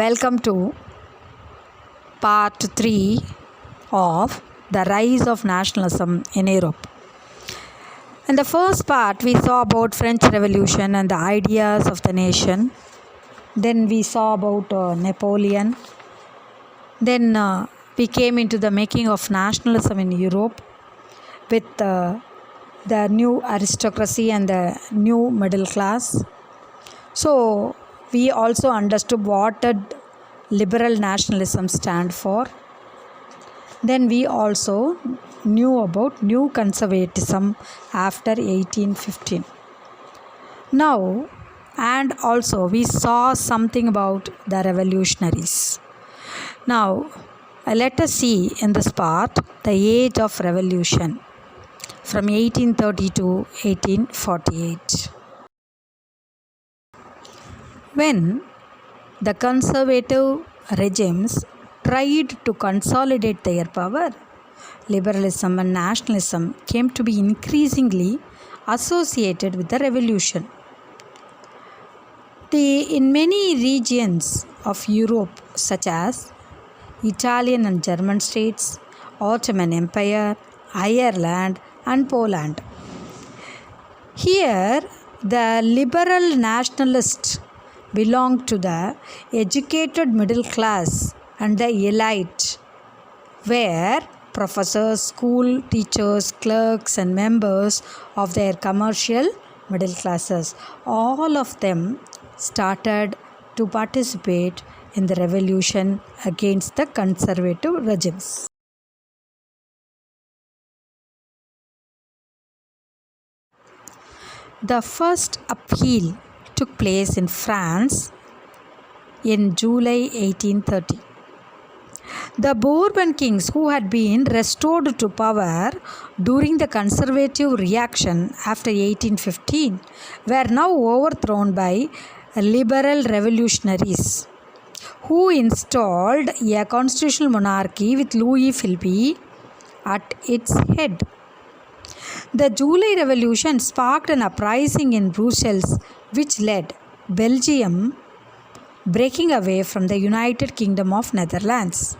Welcome to part 3 of the Rise of Nationalism in Europe. In the first part, we saw about French Revolution and the ideas of the nation. Then we saw about Napoleon. Then we came into the making of nationalism in Europe with the new aristocracy and the new middle class. So we also understood what did liberal nationalism stand for. Then we also knew about new conservatism after 1815. Now, and also we saw something about the revolutionaries. Now, let us see in this part the age of revolution from 1830 to 1848. When the conservative regimes tried to consolidate their power, liberalism and nationalism came to be increasingly associated with the revolution. In many regions of Europe, such as Italian and German states, Ottoman Empire, Ireland, and Poland, here the liberal nationalists belonged to the educated middle class and the elite, were professors, school teachers, clerks, and members of their commercial middle classes. All of them started to participate in the revolution against the conservative regimes. The first appeal took place in France in July 1830. The Bourbon kings, who had been restored to power during the conservative reaction after 1815, were now overthrown by liberal revolutionaries, who installed a constitutional monarchy with Louis Philippe at its head. The July Revolution sparked an uprising in Brussels, which led Belgium breaking away from the United Kingdom of Netherlands.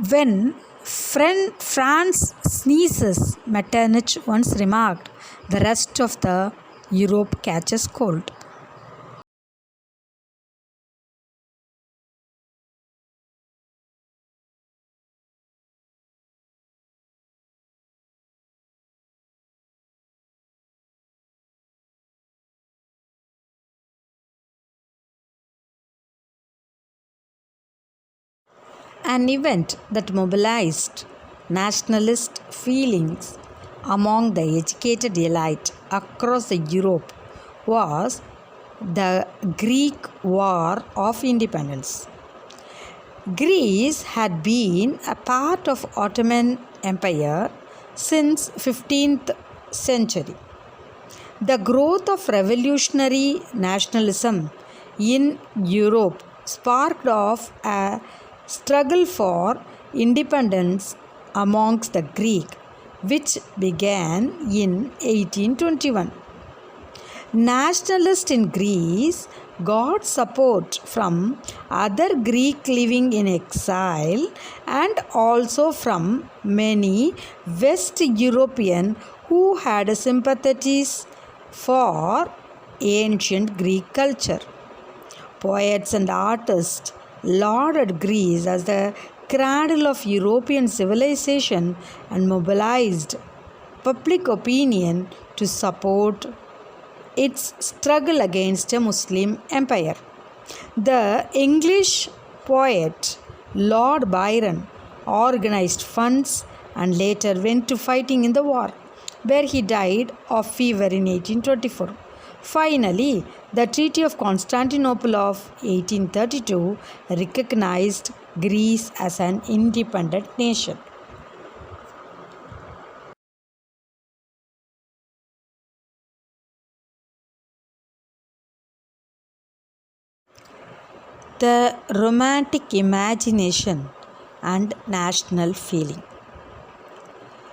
When France sneezes, Metternich once remarked, the rest of the Europe catches cold. An event that mobilized nationalist feelings among the educated elite across Europe was the Greek War of Independence. Greece had been a part of Ottoman Empire since 15th century. The growth of revolutionary nationalism in Europe sparked off a struggle for independence amongst the Greek, which began in 1821. Nationalists in Greece got support from other Greeks living in exile and also from many West Europeans who had sympathies for ancient Greek culture. Poets and artists lauded Greece as the cradle of European civilization and mobilized public opinion to support its struggle against a Muslim empire. The English poet Lord Byron organized funds and later went to fighting in the war, where he died of fever in 1824. Finally, the Treaty of Constantinople of 1832 recognized Greece as an independent nation. The romantic imagination and national feeling.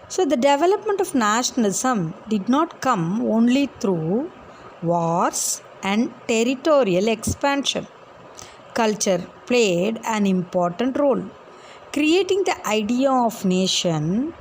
So the development of nationalism did not come only through wars and territorial expansion. Culture played an important role, creating the idea of nation.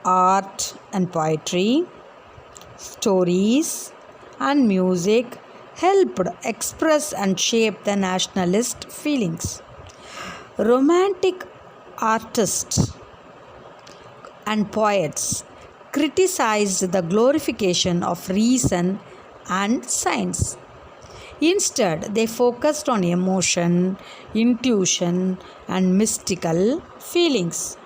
Art and poetry, stories, and music helped express and shape the nationalist feelings. Romantic artists and poets criticized the glorification of reason and science. Instead, they focused on emotion, intuition, and mystical feelings.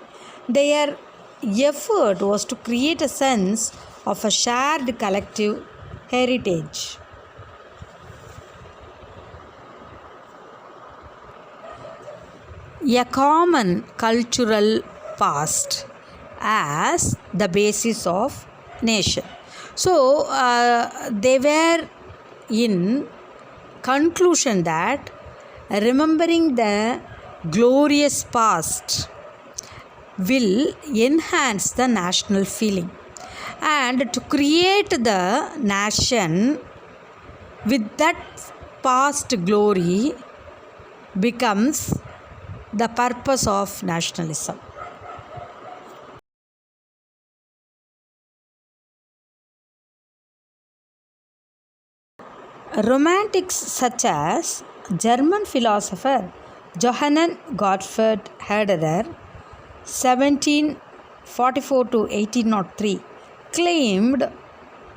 Their effort was to create a sense of a shared collective heritage. A common cultural past as the basis of nation. So, they were in conclusion that remembering the glorious past will enhance the national feeling, and to create the nation with that past glory becomes the purpose of nationalism. Romantics such as German philosopher Johann Gottfried Herder 1744 to 1803 claimed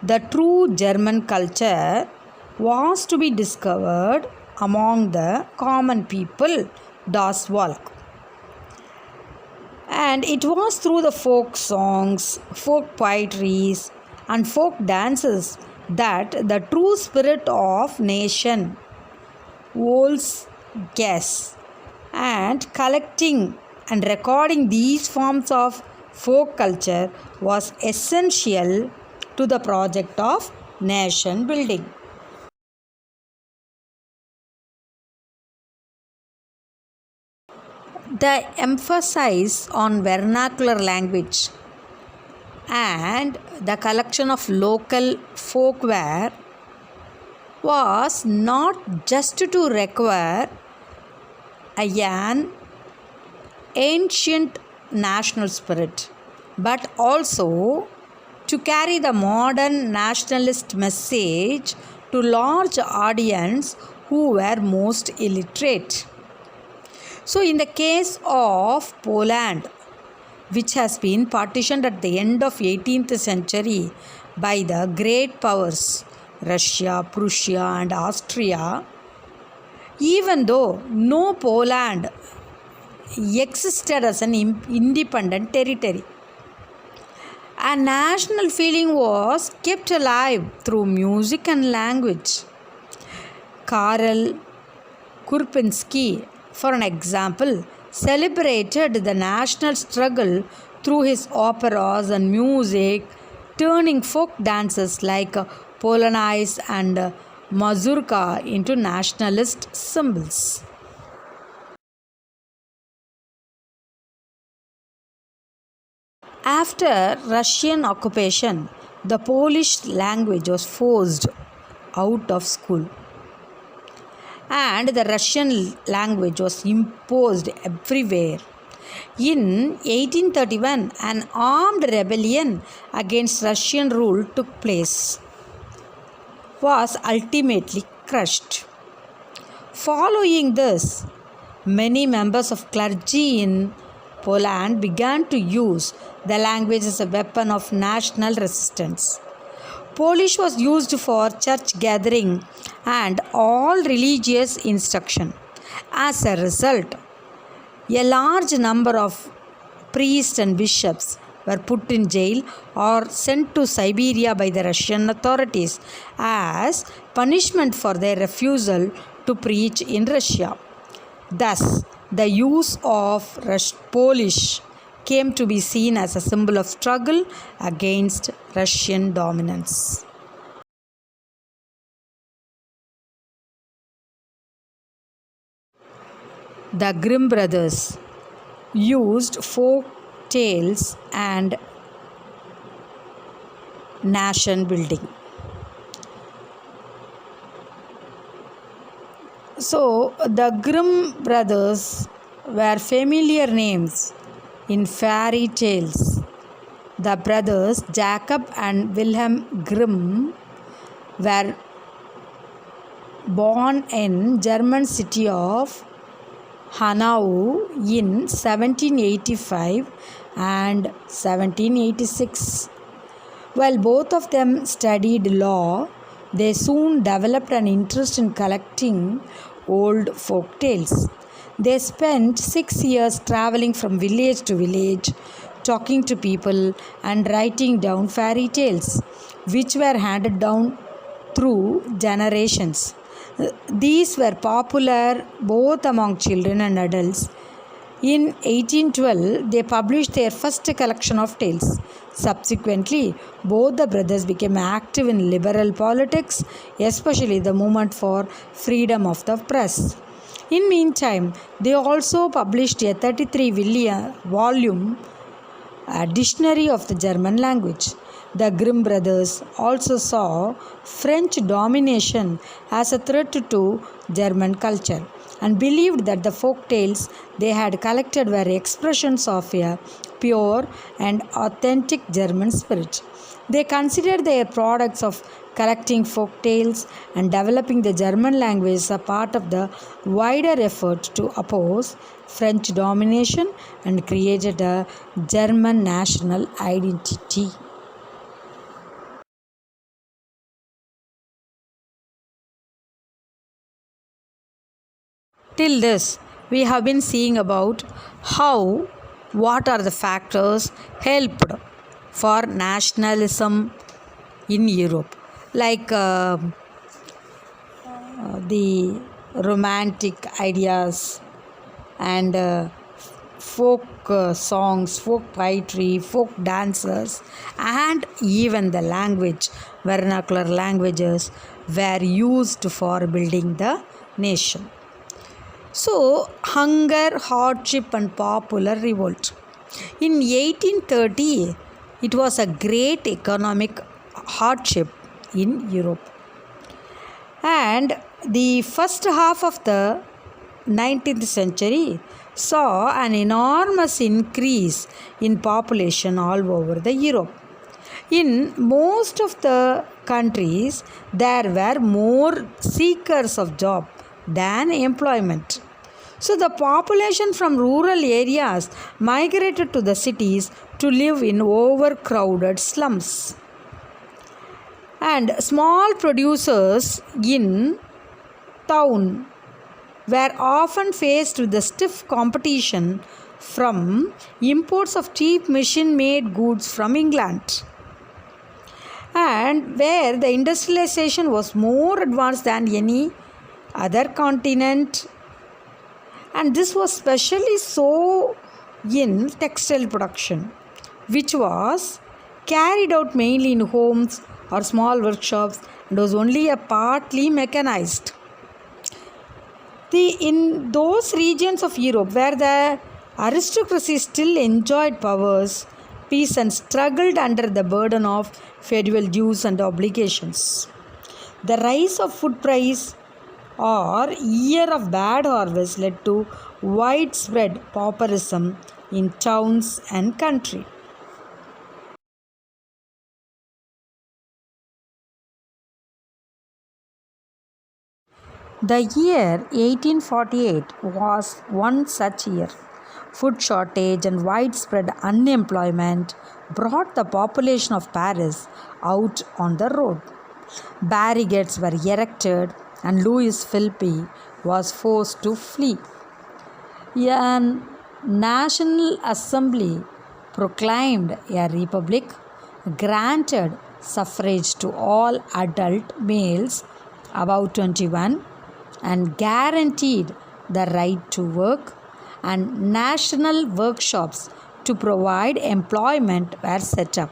the true German culture was to be discovered among the common people, das Volk. And it was through the folk songs, folk poetries, and folk dances that the true spirit of nation holds guess. And collecting and recording these forms of folk culture was essential to the project of nation building. The emphasis on vernacular language and the collection of local folkware was not just to recover an ancient national spirit, but also to carry the modern nationalist message to large audience who were most illiterate. So, in the case of Poland, which has been partitioned at the end of 18th century by the great powers Russia, Prussia, and Austria, even though no Poland existed as an independent territory, a national feeling was kept alive through music and language. Karel Kurpinski, for an example, celebrated the national struggle through his operas and music, turning folk dances like Polonaise and mazurka into nationalist symbols. After Russian occupation, the Polish language was forced out of school, and the Russian language was imposed everywhere. In 1831, an armed rebellion against Russian rule took place, was ultimately crushed. Following this, many members of clergy in Poland began to use the language as a weapon of national resistance. Polish was used for church gathering and all religious instruction. As a result, a large number of priests and bishops were put in jail or sent to Siberia by the Russian authorities as punishment for their refusal to preach in Russia. Thus, the use of Polish came to be seen as a symbol of struggle against Russian dominance. The Grimm brothers used folk tales and nation building. So, the Grimm brothers were familiar names in fairy tales. The brothers Jacob and Wilhelm Grimm were born in German city of Hanau in 1785 and 1786. While both of them studied law, they soon developed an interest in collecting old folk tales. They spent 6 years traveling from village to village, talking to people and writing down fairy tales, which were handed down through generations. These were popular both among children and adults. In 1812, they published their first collection of tales. Subsequently, both the brothers became active in liberal politics, especially the movement for freedom of the press. In meantime, they also published a 33-volume dictionary of the German language. The Grimm brothers also saw French domination as a threat to German culture and believed that the folk tales they had collected were expressions of a pure and authentic German spirit. They considered their products of collecting folk tales and developing the German language as a part of the wider effort to oppose French domination and created a German national identity. Till this, we have been seeing about what are the factors helped for nationalism in Europe, like the romantic ideas and folk songs, folk poetry, folk dances, and even the language, vernacular languages were used for building the nation. So, hunger, hardship, and popular revolt. In 1830, it was a great economic hardship in Europe. And the first half of the 19th century saw an enormous increase in population all over the Europe. In most of the countries, there were more seekers of job than employment. So the population from rural areas migrated to the cities to live in overcrowded slums. And small producers in town were often faced with the stiff competition from imports of cheap machine-made goods from England, and where the industrialization was more advanced than any other continent, and this was especially so in textile production, which was carried out mainly in homes or small workshops and was only a partly mechanized. In those regions of Europe where the aristocracy still enjoyed powers, peasants struggled under the burden of feudal dues and obligations. The rise of food price or year of bad harvest led to widespread pauperism in towns and country. The year 1848 was one such year. Food shortage and widespread unemployment brought the population of Paris out on the road. Barricades were erected and Louis Philippe was forced to flee. A National Assembly proclaimed a republic, granted suffrage to all adult males above 21, and guaranteed the right to work, and national workshops to provide employment were set up.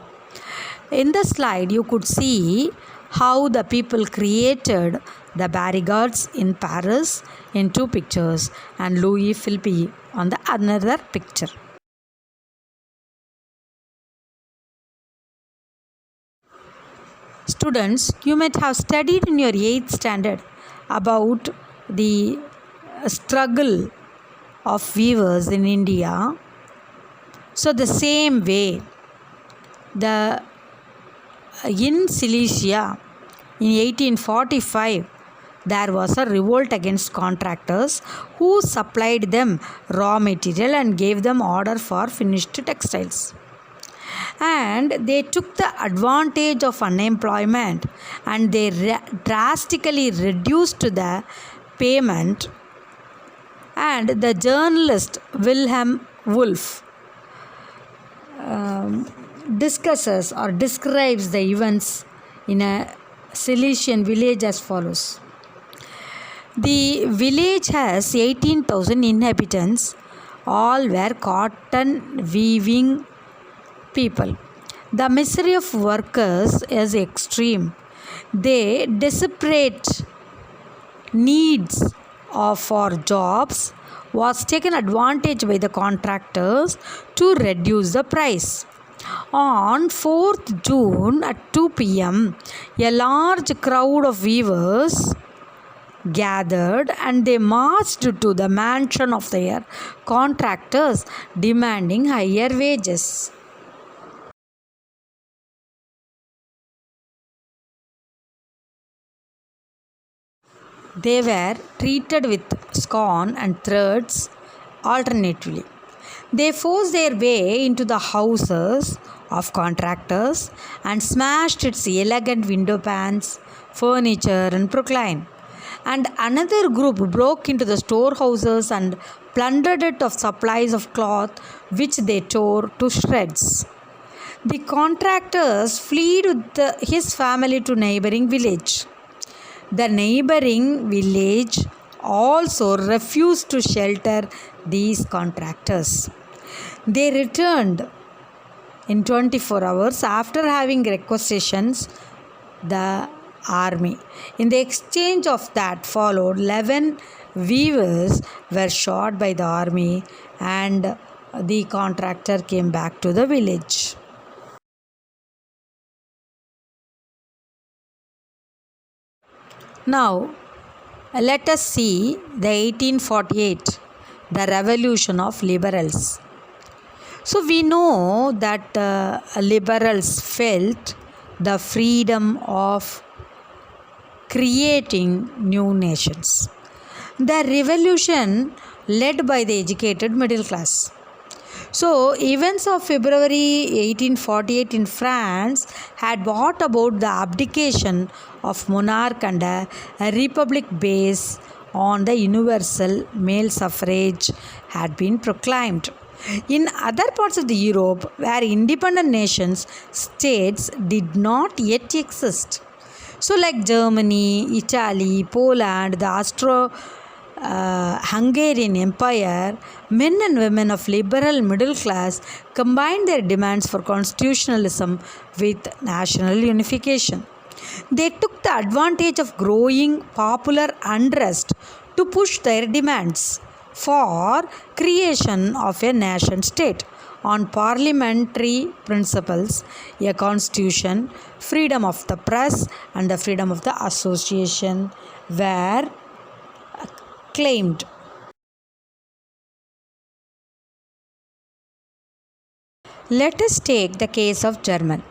In the slide, you could see how the people created the barricades in Paris in two pictures and Louis Philippe on the another picture. Students, you might have studied in your 8th standard about the struggle of weavers in India. So the same way, in Silesia in 1845, there was a revolt against contractors who supplied them raw material and gave them order for finished textiles. And they took the advantage of unemployment and they drastically reduced the payment. And the journalist Wilhelm Wolff discusses or describes the events in a Silesian village as follows. The village has 18,000 inhabitants. All were cotton weaving people. The misery of workers is extreme. They desperate needs for jobs was taken advantage by the contractors to reduce the price. On 4th June at 2 p.m., a large crowd of weavers gathered and they marched to the mansion of their contractors demanding higher wages. They were treated with scorn and threats alternately. They forced their way into the houses of contractors and smashed its elegant window panes, furniture, and proclaim. And another group broke into the storehouses and plundered it of supplies of cloth which they tore to shreds. The contractors fled with his family to neighboring village. The neighboring village also refused to shelter these contractors. They returned in 24 hours after having requisitioned the army. In the exchange of that followed, 11 weavers were shot by the army and the contractor came back to the village. Now, let us see the 1848, the revolution of liberals. So we know that liberals felt the freedom of creating new nations. The revolution led by the educated middle class. So, events of February 1848 in France had brought about the abdication of monarch and a republic based on the universal male suffrage had been proclaimed. In other parts of the Europe, where independent nations, states did not yet exist. So, like Germany, Italy, Poland, the Hungarian Empire, men and women of liberal middle class combined their demands for constitutionalism with national unification. They took the advantage of growing popular unrest to push their demands for creation of a nation state on parliamentary principles, a constitution, freedom of the press and the freedom of the association were claimed. Let us take the case of Germany.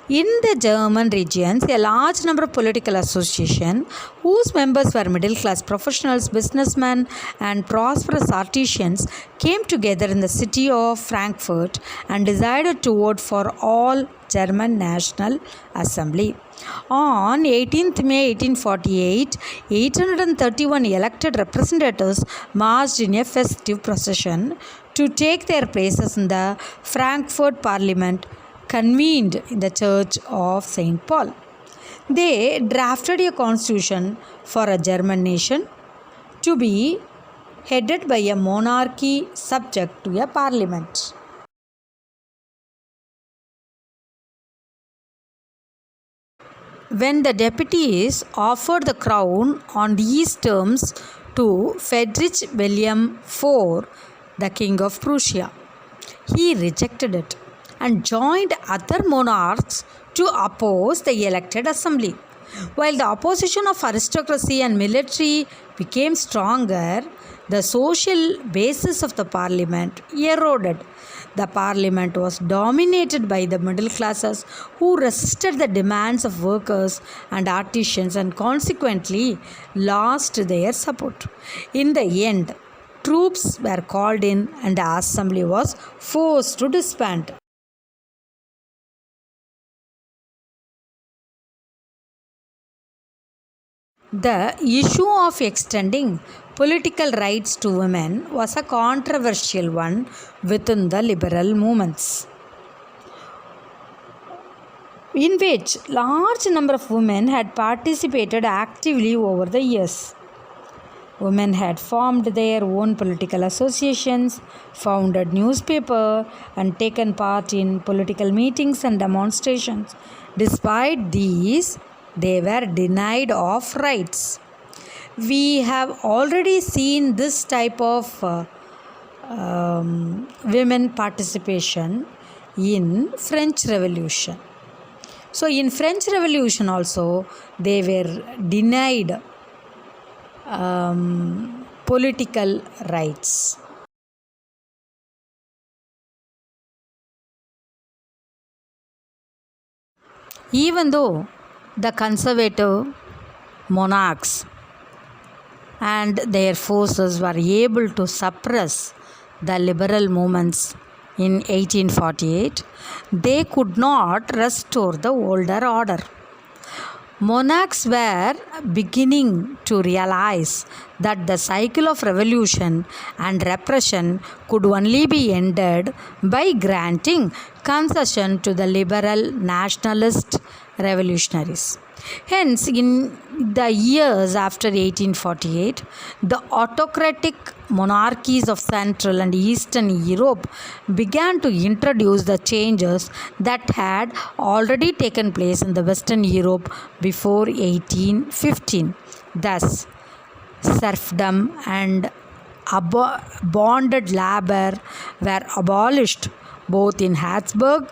In the German regions, a large number of political associations whose members were middle class professionals, businessmen, and prosperous artisans came together in the city of Frankfurt and decided to vote for all German National Assembly. On 18th May 1848, 831 elected representatives marched in a festive procession to take their places in the Frankfurt Parliament convened in the Church of St. Paul. They drafted a constitution for a German nation to be headed by a monarchy subject to a parliament. When the deputies offered the crown on these terms to Friedrich William IV, the King of Prussia, he rejected it and joined other monarchs to oppose the elected assembly. While the opposition of aristocracy and military became stronger, the social basis of the parliament eroded. The parliament was dominated by the middle classes who resisted the demands of workers and artisans and consequently lost their support. In the end, troops were called in and the assembly was forced to disband. The issue of extending political rights to women was a controversial one within the liberal movements, in which large number of women had participated actively over the years. Women had formed their own political associations, founded newspapers, and taken part in political meetings and demonstrations. Despite these, they were denied of rights. We have already seen this type of women participation in French Revolution. So in French Revolution also they were denied political rights. Even though the conservative monarchs and their forces were able to suppress the liberal movements in 1848, they could not restore the older order. Monarchs were beginning to realize that the cycle of revolution and repression could only be ended by granting concession to the liberal nationalist revolutionaries. Hence, in the years after 1848, the autocratic monarchies of Central and Eastern Europe began to introduce the changes that had already taken place in the Western Europe before 1815. Thus, serfdom and bonded labor were abolished both in Habsburg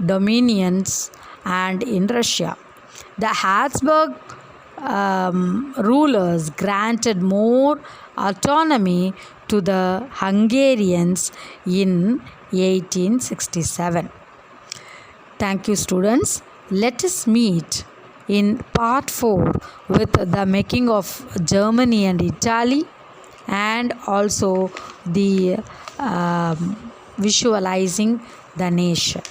dominions and in Russia. The Habsburg rulers granted more autonomy to the Hungarians in 1867. Thank you, students. Let us meet in part 4 with the making of Germany and Italy and also the visualizing the nation.